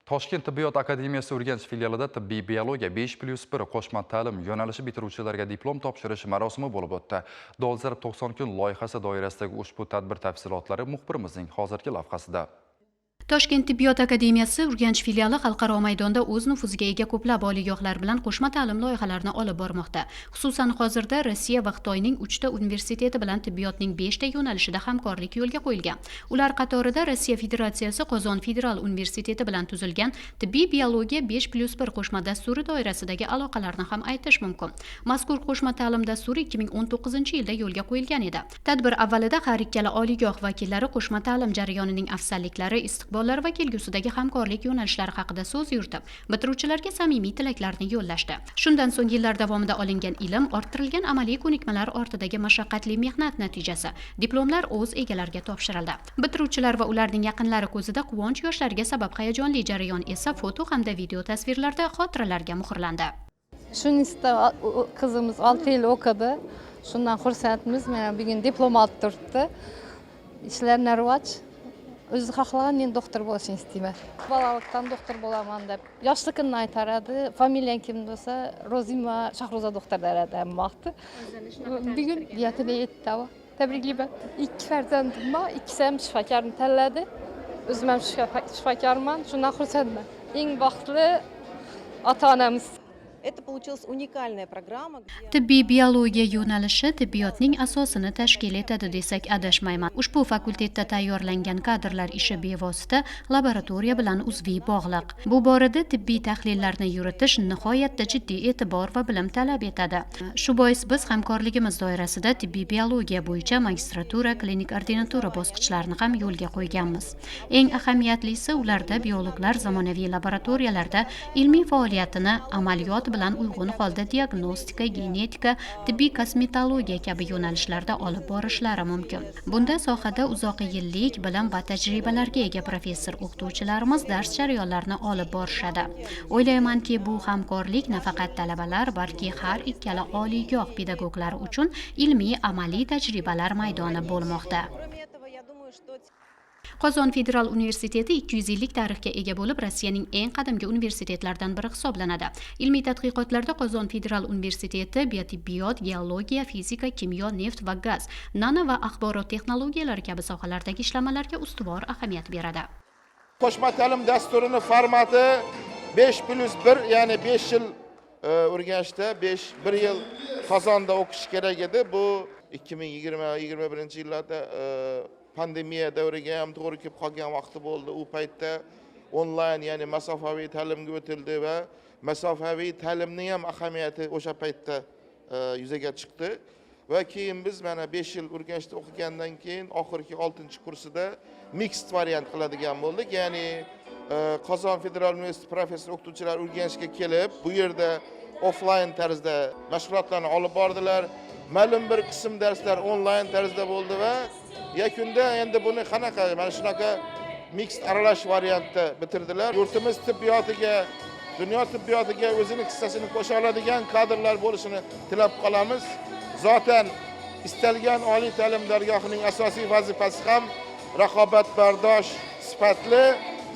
Toshkent tibbiyot akademiyasi Urganch filialida tibbiy biologiya 5+1 qo'shma ta'lim yo'nalishi bitiruvchilariga diplom topshirish marosimi bo'lib o'tdi. Dolzarb 90 kun loyihasi doirasidagi ushbu tadbir tafsilotlari muxbirimizning hozirgi lavhasida. Toshkent tibbiyot akademiyasi Urganch filiali xalqaro maydonda o'z nufuziga ega ko'plab oliygohlar bilan qo'shma ta'lim loyihalarini olib bormoqda. Xususan, hozirda Rossiya va Xitoyning 3 ta universiteti bilan tibbiyotning 5 ta yo'nalishida hamkorlik yo'lga qo'yilgan. Ular qatorida Rossiya Federatsiyasi Qozon Federal universiteti bilan tuzilgan tibbiy biologiya 5+1 qo'shma dasturi doirasidagi aloqalarni ham aytish mumkin. Mazkur qo'shma ta'lim dasturi 2019-yilda yo'lga qo'yilgan edi. Tadbir avvalida har ikkala oliygoh vakillari qo'shma ta'lim jarayonining afzalliklari, istiqbollari va kelgusidagi hamkorlik yo'nalishlari haqida so'z yuritib, bitiruvchilarga samimiy tilaklarni yo'llashdi. Shundan so'ng yillar davomida olingan ilm, orttirilgan amaliy ko'nikmalar ortidagi mashaqqatli mehnat natijasi diplomlar o'z egalariga topshirildi. Bitiruvchilar va ularning yaqinlari ko'zida quvonch yoshlariga sabab hayajonli jarayon esa foto hamda video tasvirlarda xotiralarga muhrlandi. Şunisda kızımız 6 yıl okudu. Şundan xursandmiz. Mana bugun diplom olib turibdi. İşlerine rivoch. O'zi xohlagan men doktor bo'lishni istayman. Bolalikdan doktor bo'laman deb yoshligimni aytaradi. Familiyang kim bo'lsa, Rozima Shahroza doktor deradi ammoqti. Bugun yetib yetdi. Tabriklayman. 2 farzandim bor, ikkisi ham shifokorni tanladi. O'zim ham shifokorman. Shundan xursandman. Eng baxtli ota-onamiz. Это получилась уникальная программа. Tibbiy biologiya yo'nalishi tibbiyotning asosini tashkil etadi desak adashmayman. Ushbu fakultetda tayyorlangan kadrlar ishi bevosita laboratoriya bilan uzviy bog'liq. Bu borada tibbiy tahlillarni yuritish nihoyatda jiddiy e'tibor va bilim talab etadi. Shu bois biz hamkorligimiz doirasida tibbiy biologiya bo'yicha magistratura, klinik ordinatura bosqichlarini ham yo'lga qo'yganmiz. Eng ahamiyatlisi ularda biologlar zamonaviy laboratoriyalarda ilmiy faoliyatini amaliyot bilan uyg'un holda diagnostika, genetika, tibbiy kosmetologiya kabi yo'nalishlarda olib borishlari mumkin. Bunda sohada uzoq yillik bilim va tajribalarga ega professor o'qituvchilarimiz dars jarayonlarini olib borishadi. O'ylaymanki, bu hamkorlik nafaqat talabalar, balki har ikkala oliygoh pedagoglari uchun ilmiy amaliy tajribalar maydoni bo'lmoqda. Qozon Federal universiteti 200 yillik tarixga ega bo'lib, Rossiyaning eng qadimgi universitetlaridan biri hisoblanadi. Ilmiy tadqiqotlarda Qozon Federal universiteti biotibbiyot, geologiya, fizika, kimyo, neft va gaz, nano va axborot texnologiyalari kabi sohalardagi ishlamalarga ustuvor ahamiyat beradi. Qo'shma ta'lim dasturining formati 5+1, ya'ni 5 yil Urganchda, 1 yil Qozonda o'qish kerak edi. Bu 2020-21-yillarda pandemiya davriga ham to'g'ri kelib qolgan vaqti bo'ldi. U paytda onlayn, ya'ni masofaviy ta'limga o'tildi va masofaviy ta'limning ham ahamiyati o'sha paytda yuzaga chiqdi. Va keyin biz mana 5 yil Urganchda o'qigandan keyin oxirgi 6-kursida mixed variant qiladigan bo'ldik. Ya'ni Qozon Federal universiteti professor o'qituvchilar Urganchga kelib, bu yerda offline tarzda mashg'ulotlarni olib bordilar. Ma'lum bir qism darslar onlayn tarzda bo'ldi va yakunda endi buni qanaqa mana shunaqa mixed aralash variantda bitirdilar. Yurtimiz tibbiyotiga, dunyo tibbiyotiga o'zining hissasini qo'sha oladigan kadrlar bo'lishini tilab qolamiz. Zotan istalgan oliy ta'lim dargohining asosiy vazifasi ham raqobatbardosh, sifatli,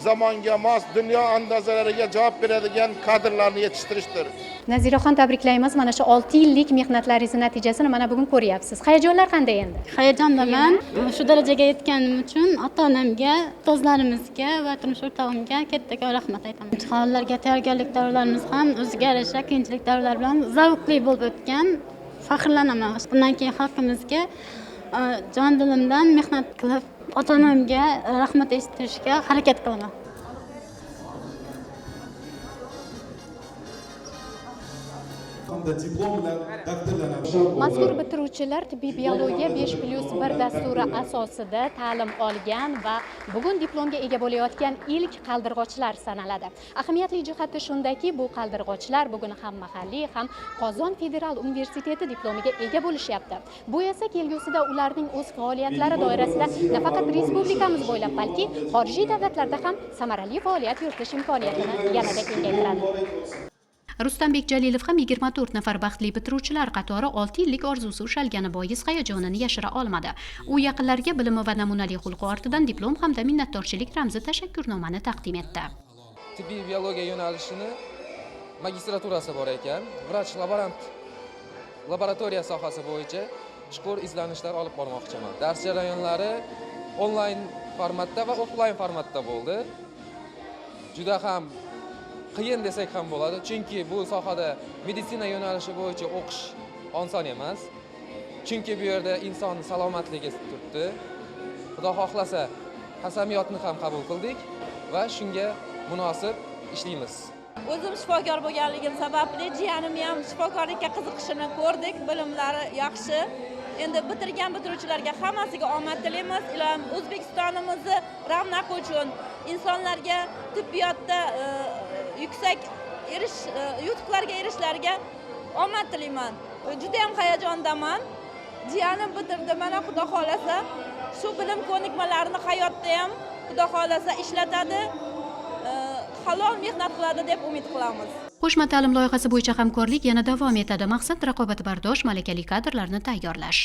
zamonga mos dunyo andazalariga javob beradigan kadrlarni yetishtirishdir. Naziraxon, tabriklaymiz. Mana shu 6 yillik mehnatlaringiz natijasini mana bugun ko'ryapsiz. Hayajonlar qanday endi? Hayajondaman. Shu darajaga yetganim uchun ota-onamga, ustozlarimizga va turmush o'rtog'imga katta rahmat aytaman. Imtihonlarga tayyorgarlik davrlarimiz ham o'ziga yarasha qiyinchilik davrlar bilan zavqli bo'lib o'tgan. Faxrlanaman. Bundan keyin xalqimizga jon dilimdan mehnat qilib, ota-onamga rahmat eshittirishga harakat qilaman. Mazkur bitiruvchilar tibbiy biologiya 5+1 dasturi asosida ta'lim olgan va bugun diplomga ega bo'layotgan ilk qaldirg'ochlar sanaladi. Ahamiyatli jihati shundaki, bu qaldirg'ochlar bugun ham mahalliy, ham Qozon Federal universiteti diplomiga ega bo'lishyapti. Bu esa kelgusida ularning o'z faoliyatlari doirasida nafaqat respublikamiz bo'ylab, balki xorijiy davlatlarda ham samarali faoliyat yuritish imkoniyatini yanada kengaytiradi. Rustambek Jalilov ham 24 nafar baxtli bitiruvchilar qatori 6 yillik orzusi ushalgani bois hayajonini yashira olmadi. U yaqinlariga bilimi va namunali xulqi ortidan diplom hamda minnatdorchilik ramzi tashakkurnomani taqdim etdi. tibbiy biologiya yo'nalishini magistraturasi bor ekan. Vrach laborant laboratoriya sohasi bo'yicha chuqur izlanishlar olib bormoqchiman. Dars jarayonlari onlayn formatda va offlayn formatda bo'ldi. Juda ham qiyin desak ham bo'ladi, chunki bu sohada meditsina yo'nalishi bo'yicha o'qish oson emas. Chunki bu yerda inson salomatligi turibdi. Xudo xohlasa, qasamyodni ham qabul qildik va shunga munosib ishlaymiz. O'zim shifokor bo'lganligim sababli jiyanim ham shifokorlikka qiziqishini ko'rdik, bilimlari yaxshi. Endi bitiruvchilarga hammasiga omad tilaymiz. Ilohim O'zbekistonimizni ravnaqi uchun insonlarga tibbiyotda yuksak yutuqlarga erishlariga omad tilayman. Juda ham hayajondaman. Jiyanim bitirdi, mana Xudo xolasa shu bilim ko'nikmalarini hayotda ham Xudo xolasa ishlatadi. Halol mehnat qiladi deb umid qilamiz. Qo'shma ta'lim loyihasi bo'yicha hamkorlik yana davom etadi. Maqsad raqobatbardosh malakali kadrlarni tayyorlash.